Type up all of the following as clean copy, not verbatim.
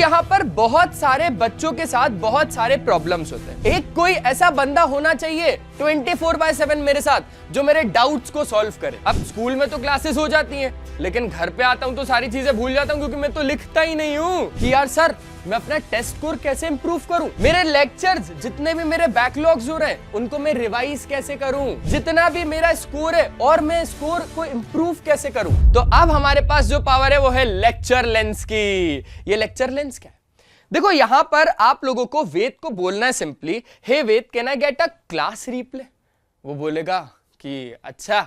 यहाँ पर बहुत सारे बच्चों के साथ बहुत सारे प्रॉब्लम्स होते हैं। एक कोई ऐसा बंदा होना चाहिए 24/7 मेरे साथ जो मेरे डाउट्स को सॉल्व करे। अब स्कूल में तो क्लासेस हो जाती हैं, लेकिन घर पे आता हूँ तो सारी चीजें भूल जाता हूँ, क्योंकि मैं तो लिखता ही नहीं हूँ कि यार सर मैं अपना टेस्ट स्कोर कैसे इंप्रूव करूं, मेरे लेक्चर्स जितने भी मेरे बैकलॉग्स हो रहे हैं उनको मैं रिवाइज कैसे करूं, जितना भी मेरा स्कोर है और मैं स्कोर को इंप्रूव कैसे करूं। तो अब हमारे पास जो पावर है वो है लेक्चर लेंस की। ये लेक्चर लेंस क्या है? देखो यहां पर आप लोगों को वेद को बोलना है simply, hey Ved can I get a class replay. वो बोलेगा कि अच्छा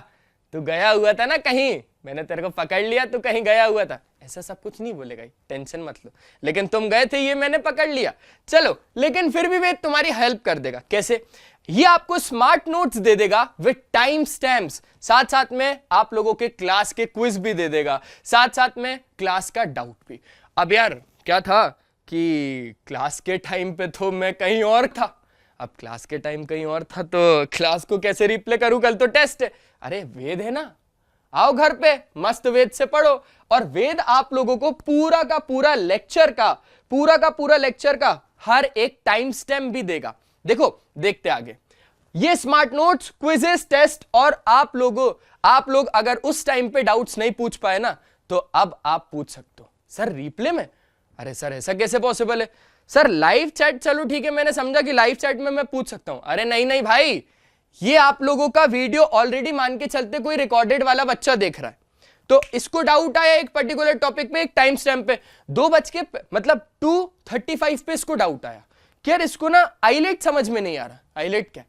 तू गया हुआ था ना कहीं, मैंने तेरे को पकड़ लिया, तू कहीं गया हुआ था। ऐसा सब कुछ नहीं बोलेगा, टेंशन मत लो, लेकिन तुम गए थे ये मैंने पकड़ लिया, चलो। लेकिन फिर भी वेद तुम्हारी हेल्प कर देगा। कैसे? ये आपको स्मार्ट नोट्स दे देगा विद टाइम स्टैम्प्स, साथ साथ में आप लोगों के क्लास के क्विज भी दे देगा, साथ साथ में क्लास का डाउट भी। अब यार क्या था कि क्लास के टाइम पे तो मैं कहीं और था, अब क्लास के टाइम कहीं और था तो क्लास को कैसे रिप्ले करूं, कल तो टेस्ट है। अरे वेद है ना, आओ घर पे मस्त वेद से पढ़ो, और वेद आप लोगों को पूरा का पूरा लेक्चर का हर एक टाइम स्टैम्प भी देगा। देखो देखते आगे, ये स्मार्ट नोट्स, क्विजेस, टेस्ट, और आप लोग अगर उस टाइम पे डाउट्स नहीं पूछ पाए ना, तो अब आप पूछ सकते हो सर रिप्ले में। अरे सर ऐसा कैसे पॉसिबल है? सर लाइव चैट, चलो ठीक है, मैंने समझा कि लाइव चैट में मैं पूछ सकता हूं। अरे नहीं भाई, ये आप लोगों का वीडियो ऑलरेडी मान के चलते कोई रिकॉर्डेड वाला बच्चा देख रहा है, तो इसको डाउट आया एक पर्टिकुलर टॉपिक पे, एक टाइम स्टैम्प पे 2:35 पे इसको डाउट आया कि यार इसको ना आइलेट समझ में नहीं आ रहा, आइलेट क्या है?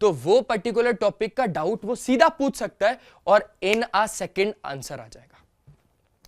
तो वो पर्टिकुलर टॉपिक का डाउट वो सीधा पूछ सकता है और इन अ सेकेंड आंसर आ जाएगा,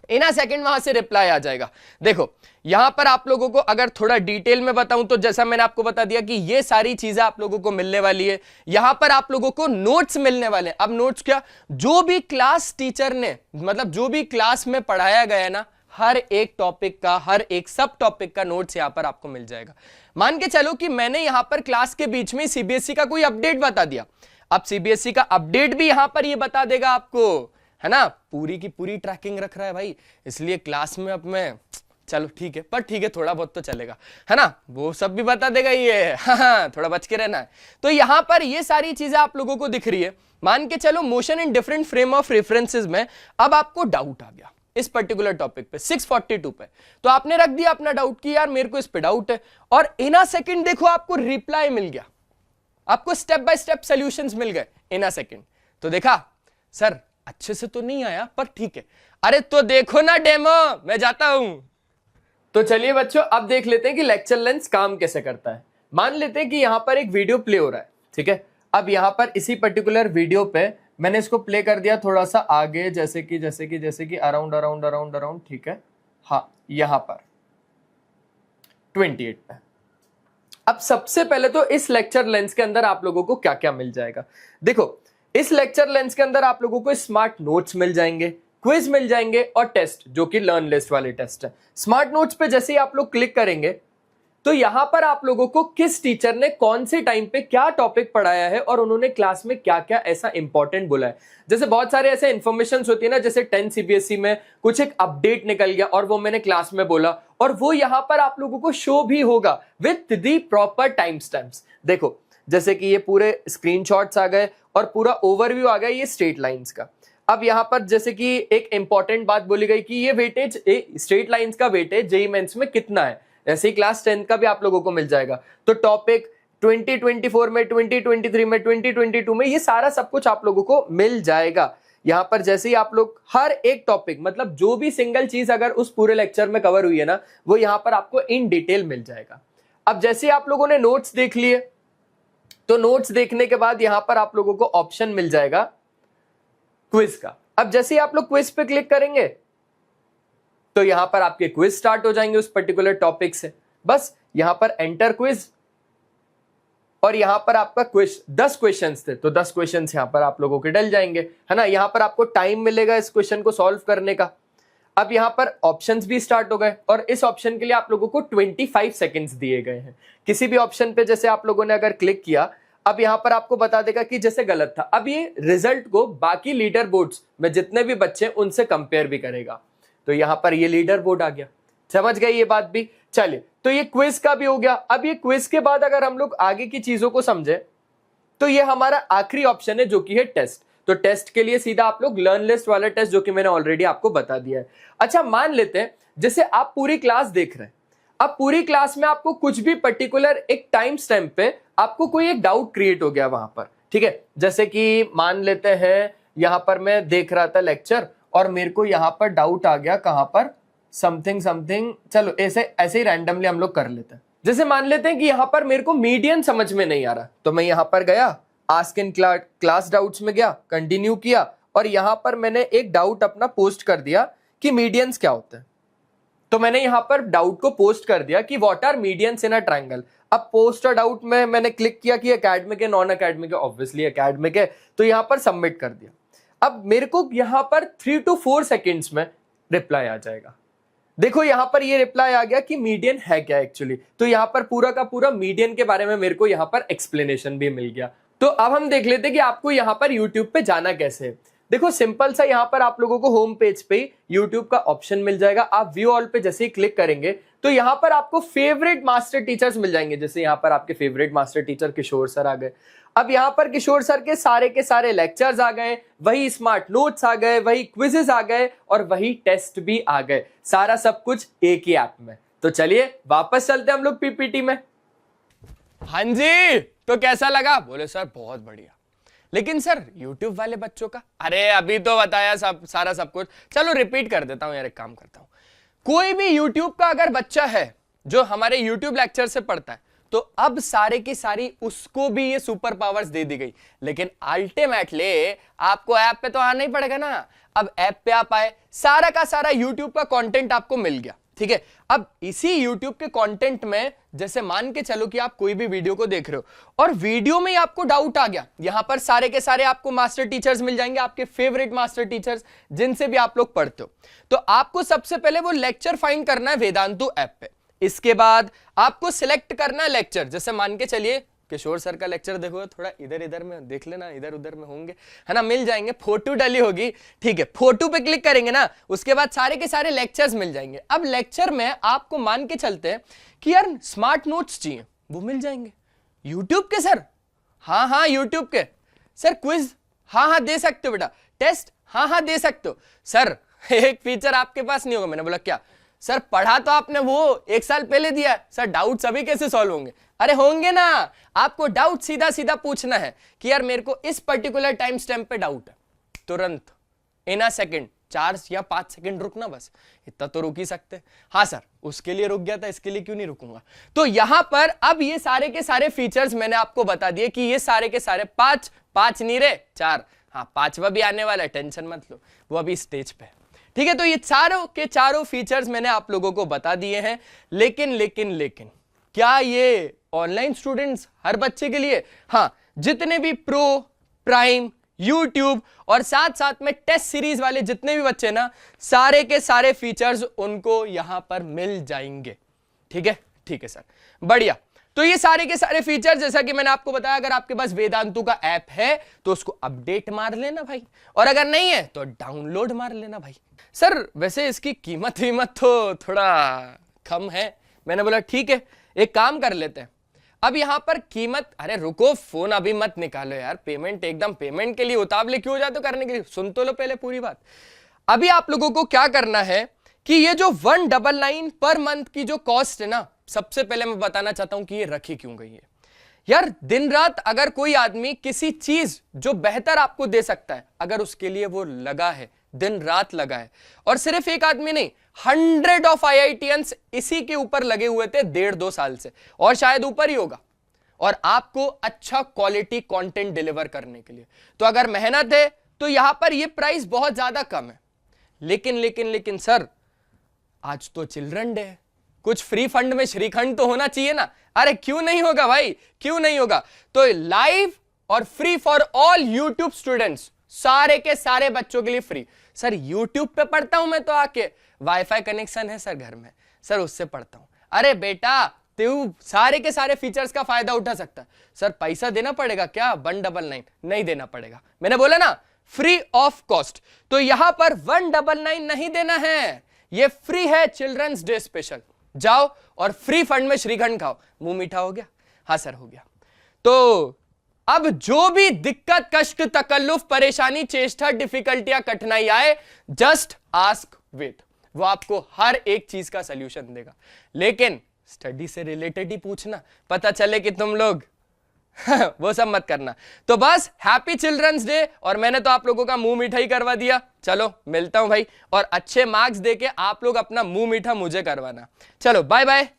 इन अ सेकेंड वहां से रिप्लाई आ जाएगा। देखो यहां पर आप लोगों को अगर थोड़ा डिटेल में बताऊं तो जैसा मैंने आपको बता दिया कि ये सारी चीजें आप लोगों को मिलने वाली है। यहां पर आप लोगों को नोट्स मिलने वाले हैं। अब नोट्स क्या? जो भी क्लास टीचर ने, मतलब जो भी क्लास में पढ़ाया गया ना, हर एक टॉपिक का, हर एक सब टॉपिक का नोट्स यहां पर आपको मिल जाएगा। मान के चलो कि मैंने यहां पर क्लास के बीच में सीबीएसई का कोई अपडेट बता दिया, अब सीबीएसई का अपडेट भी यहां पर ये बता देगा आपको, है ना, पूरी की पूरी ट्रैकिंग रख रहा है भाई, इसलिए क्लास में अब मैं, चलो ठीक है, पर ठीक है थोड़ा बहुत तो चलेगा, है ना, वो सब भी बता देगा ये, हाँ थोड़ा बच के रहना है। तो यहां पर ये सारी चीजें आप लोगों को दिख रही है। मान के चलो motion in different frame of references में अब आपको डाउट आ गया इस पर्टिकुलर टॉपिक पे 642 पे, तो आपने रख दिया अपना डाउट कि यार मेरे को इस पे डाउट है, और इन अ सेकेंड देखो आपको रिप्लाई मिल गया, आपको स्टेप बाय स्टेप सॉल्यूशंस मिल गए इन अ सेकेंड। तो देखा सर अच्छे से तो नहीं आया पर ठीक है, अरे तो देखो ना डेमो, मैं जाता हूं। तो चलिए बच्चों अब देख लेते हैं कि लेक्चर लेंस काम कैसे करता है। मान लेते हैं कि यहां पर एक वीडियो प्ले हो रहा है, ठीक है। अब यहां पर इसी पर्टिकुलर वीडियो पे मैंने इसको प्ले कर दिया थोड़ा सा आगे, जैसे कि अराउंड, ठीक है, हाँ यहां पर 28 पे। अब सबसे पहले तो इस लेक्चर लेंस के अंदर आप लोगों को क्या क्या मिल जाएगा। देखो इस लेक्चर लेंस के अंदर आप लोगों को स्मार्ट नोट्स मिल जाएंगे, क्विज मिल जाएंगे, और टेस्ट जो कि लर्न लिस्ट वाले टेस्ट है। स्मार्ट नोट्स पे जैसे ही आप लोग क्लिक करेंगे तो यहां पर आप लोगों को किस टीचर ने कौन से टाइम पे क्या टॉपिक पढ़ाया है और उन्होंने क्लास में क्या क्या ऐसा इंपॉर्टेंट बोला है। जैसे बहुत सारे ऐसे इंफॉर्मेशन होती है ना, जैसे 10 सीबीएसई में कुछ एक अपडेट निकल गया और वो मैंने क्लास में बोला, और वो यहां पर आप लोगों को शो भी होगा with the proper time stamps. देखो जैसे कि ये पूरे स्क्रीनशॉट्स आ गए और पूरा ओवरव्यू आ गया ये स्ट्रेट लाइंस का। अब यहां पर जैसे कि एक इंपॉर्टेंट बात बोली गई कि ये वेटेज स्ट्रेट लाइंस का वेटेज जेईई मेंस में कितना है, ऐसे ही क्लास 10 का भी आप लोगों को मिल जाएगा। तो टॉपिक 2024 में, 2023 में, 2022 में, ये सारा सब कुछ आप लोगों को मिल जाएगा। यहां पर जैसे ही आप लोग हर एक टॉपिक, मतलब जो भी सिंगल चीज अगर उस पूरे लेक्चर में कवर हुई है ना, वो यहां पर आपको इन डिटेल मिल जाएगा। अब जैसे आप लोगों ने नोट्स देख लिए, तो नोट्स देखने के बाद यहां पर आप लोगों को ऑप्शन मिल जाएगा क्विज का। अब जैसे ही आप लोग क्विज पे क्लिक करेंगे तो यहां पर आपके क्विज स्टार्ट हो जाएंगे उस पर्टिकुलर टॉपिक से। बस यहां पर एंटर क्विज, और यहां पर आपका क्विज 10 क्वेश्चंस थे तो 10 क्वेश्चंस यहां पर आप लोगों के डल जाएंगे, है ना। यहां पर आपको टाइम मिलेगा इस क्वेश्चन को सॉल्व करने का। अब यहां पर ऑप्शंस भी स्टार्ट हो गए, और इस ऑप्शन के लिए आप लोगों को 25 सेकंड्स दिए गए हैं। किसी भी ऑप्शन पे जैसे आप लोगों ने अगर क्लिक किया, अब यहां पर आपको बता देगा कि जैसे गलत था। अब ये रिजल्ट को बाकी लीडर बोर्ड्स में जितने भी बच्चे उनसे कंपेयर भी करेगा। तो यहां पर ये लीडर बोर्ड आ गया, समझ गए ये बात भी चलिए, तो ये क्विज का भी हो गया। अब ये क्विज के बाद अगर हम लोग आगे की चीजों को समझे तो ये हमारा आखिरी ऑप्शन है जो कि है टेस्ट। तो टेस्ट के लिए सीधा आप लोग लर्न लिस्ट वाला टेस्ट, जो कि मैंने ऑलरेडी आपको बता दिया है। अच्छा, मान लेते हैं जैसे आप पूरी क्लास देख रहे हैं, अब पूरी क्लास में आपको कुछ भी पर्टिकुलर एक टाइम स्टैम्प पे आपको कोई एक डाउट क्रिएट हो गया वहां पर, ठीक है। जैसे कि मान लेते हैं यहां पर मैं देख रहा था लेक्चर और मेरे को यहां पर डाउट आ गया, कहां पर, समथिंग समथिंग, चलो ऐसे ऐसे ही रैंडमली हम लोग कर लेते हैं। जैसे मान लेते हैं कि यहां पर मेरे को मीडियन समझ में नहीं आ रहा, तो मैं यहां पर गया, आस्क इन क्लास डाउट्स में गया, कंटिन्यू किया और यहां पर मैंने एक डाउट अपना पोस्ट कर दिया कि मीडियंस क्या होते हैं। तो मैंने यहां पर डाउट को पोस्ट कर दिया कि what are medians in a triangle. अब पोस्ट अ डाउट में मैंने क्लिक किया कि एकेडमिक है, नॉन एकेडमिक है, ऑब्वियसली एकेडमिक है, तो यहां पर सबमिट कर दिया। अब मेरे को यहां पर 3 to 4 सेकेंड्स में रिप्लाई आ जाएगा। देखो यहां पर ये रिप्लाई आ गया कि मीडियन है क्या एक्चुअली। तो यहां पर पूरा का पूरा मीडियन के बारे में मेरे को यहां पर एक्सप्लेनेशन भी मिल गया। तो अब हम देख लेते हैं कि आपको यहां पर यूट्यूब पे जाना कैसे है। देखो सिंपल सा, यहां पर आप लोगों को होम पेज पे यूट्यूब का ऑप्शन मिल जाएगा। आप व्यू ऑल पे जैसे ही क्लिक करेंगे तो यहां पर आपको फेवरेट मास्टर टीचर्स मिल जाएंगे। जैसे यहां पर आपके फेवरेट मास्टर टीचर किशोर सर आ गए। अब यहां पर किशोर सर के सारे लेक्चर्स आ गए, वही स्मार्ट नोट्स आ गए, वही क्विजेस आ गए और वही टेस्ट भी आ गए। सारा सब कुछ एक ही ऐप में। तो चलिए वापस चलते हैं हम लोग पीपीटी में। हाँ जी, तो कैसा लगा? बोले सर बहुत बढ़िया। लेकिन सर YouTube वाले बच्चों का? अरे अभी तो बताया सारा सब कुछ। चलो रिपीट कर देता हूं यार, एक काम करता हूं। कोई भी YouTube का अगर बच्चा है जो हमारे YouTube लेक्चर से पढ़ता है, तो अब सारे की सारी उसको भी ये सुपर पावर्स दे दी गई। लेकिन अल्टीमेटली आपको ऐप पे तो आना ही पड़ेगा ना। अब ऐप पे आप आए, सारा का सारा YouTube का कंटेंट आपको मिल गया, ठीक है। अब इसी YouTube के कंटेंट में जैसे मान के चलो कि आप कोई भी वीडियो को देख रहे हो और वीडियो में आपको डाउट आ गया, यहां पर सारे के सारे आपको मास्टर टीचर्स मिल जाएंगे, आपके फेवरेट मास्टर टीचर्स जिनसे भी आप लोग पढ़ते हो। तो आपको सबसे पहले वो लेक्चर फाइंड करना है वेदांतु ऐप पे। इसके बाद आपको सिलेक्ट करना है लेक्चर। जैसे मान के चलिए किशोर सर का लेक्चर देखो, थोड़ा इधर इधर में देख लेना, इधर उधर में होंगे, है ना, मिल जाएंगे, फोटो डाली होगी, ठीक है। फोटो पे क्लिक करेंगे ना, उसके बाद सारे के सारे लेक्चर्स मिल जाएंगे। अब लेक्चर में आपको मान के चलते हैं कि यार स्मार्ट नोट्स चाहिए, वो मिल जाएंगे। यूट्यूब के सर? हाँ हाँ यूट्यूब के। Sir quiz? हाँ हाँ दे सकते हो बेटा। टेस्ट? हाँ हाँ दे सकते हो। सर एक फीचर आपके पास नहीं होगा। मैंने बोला क्या? सर पढ़ा तो आपने वो 1 साल पहले दिया। सर डाउट अभी कैसे सॉल्व होंगे? अरे होंगे ना। आपको डाउट सीधा सीधा पूछना है कि यार मेरे को इस पर्टिकुलर टाइम स्टैम्प पे डाउट है, तुरंत इन अ सेकंड, 4 या 5 सेकंड रुकना, बस इतना तो रुक ही सकते। हाँ सर उसके लिए रुक गया था, इसके लिए क्यों नहीं रुकूंगा? तो यहां पर अब ये सारे के सारे फीचर्स मैंने आपको बता दिए कि ये सारे के सारे 5 नहीं रे 4, हाँ 5वां भी आने वाला है, टेंशन मत लो, वो अभी स्टेज पे, ठीक है। तो ये चारों के चारों फीचर्स मैंने आप लोगों को बता दिए हैं। लेकिन क्या ये ऑनलाइन स्टूडेंट्स हर बच्चे के लिए? हाँ, जितने भी प्रो, प्राइम, यूट्यूब और साथ साथ में टेस्ट सीरीज वाले जितने भी बच्चे ना, सारे के सारे फीचर्स उनको यहां पर मिल जाएंगे, ठीक है। ठीक है सर, बढ़िया। तो ये सारे के सारे फीचर जैसा कि मैंने आपको बताया, अगर आपके पास वेदांतु का ऐप है तो उसको अपडेट मार लेना भाई, और अगर नहीं है तो डाउनलोड मार लेना भाई। सर वैसे इसकी कीमत तो थोड़ा कम है। मैंने बोला ठीक है, एक काम कर लेते हैं। अब यहां पर कीमत, अरे रुको फोन अभी मत निकालो यार, पेमेंट एकदम पेमेंट के लिए उतावले क्यों जाते हो करने के लिए, सुन तो लो पहले पूरी बात। अभी आप लोगों को क्या करना है कि ये जो 199 पर मंथ की जो कॉस्ट है ना, सबसे पहले मैं बताना चाहता हूं कि ये रखी क्यों गई है। यार दिन रात अगर कोई आदमी किसी चीज जो बेहतर आपको दे सकता है, अगर उसके लिए वो लगा है, दिन रात लगा है, और सिर्फ एक आदमी नहीं, 100 ऑफ IITians इसी के ऊपर लगे हुए थे 1.5-2 साल से, और शायद ऊपर ही होगा, और आपको अच्छा क्वालिटी कंटेंट डिलीवर करने के लिए। तो अगर मेहनत है तो यहां पर ये प्राइस बहुत ज्यादा कम है। लेकिन सर आज तो चिल्ड्रन डे है, कुछ फ्री फंड में श्रीखंड तो होना चाहिए ना। अरे क्यों नहीं होगा भाई, क्यों नहीं होगा? तो लाइव और free for all YouTube students, सारे के सारे बच्चों के लिए फ्री। सर यूट्यूब पे पढ़ता हूं मैं तो आके, वाईफाई कनेक्शन है सर घर में, सर उससे पढ़ता हूं। अरे बेटा तू सारे के सारे फीचर्स का फायदा उठा सकता है। सर पैसा देना पड़ेगा क्या? 199 नहीं देना पड़ेगा। मैंने बोला ना फ्री ऑफ कॉस्ट। तो यहां पर 199 नहीं देना है, ये फ्री है चिल्ड्रंस डे स्पेशल। जाओ और फ्री फंड में श्रीखंड खाओ। मुंह मीठा हो गया? हाँ सर हो गया। तो अब जो भी दिक्कत, कष्ट, तकल्लुफ, परेशानी, चेष्टा, डिफिकल्टियां, कठिनाई आए, जस्ट आस्क वेद, वो आपको हर एक चीज का सॉल्यूशन देगा। लेकिन स्टडी से रिलेटेड ही पूछना, पता चले कि तुम लोग वो सब मत करना। तो बस हैप्पी चिल्ड्रंस डे, और मैंने तो आप लोगों का मुंह मीठा ही करवा दिया। चलो मिलता हूं भाई, और अच्छे मार्क्स देके आप लोग अपना मुंह मीठा मुझे करवाना। चलो बाय बाय।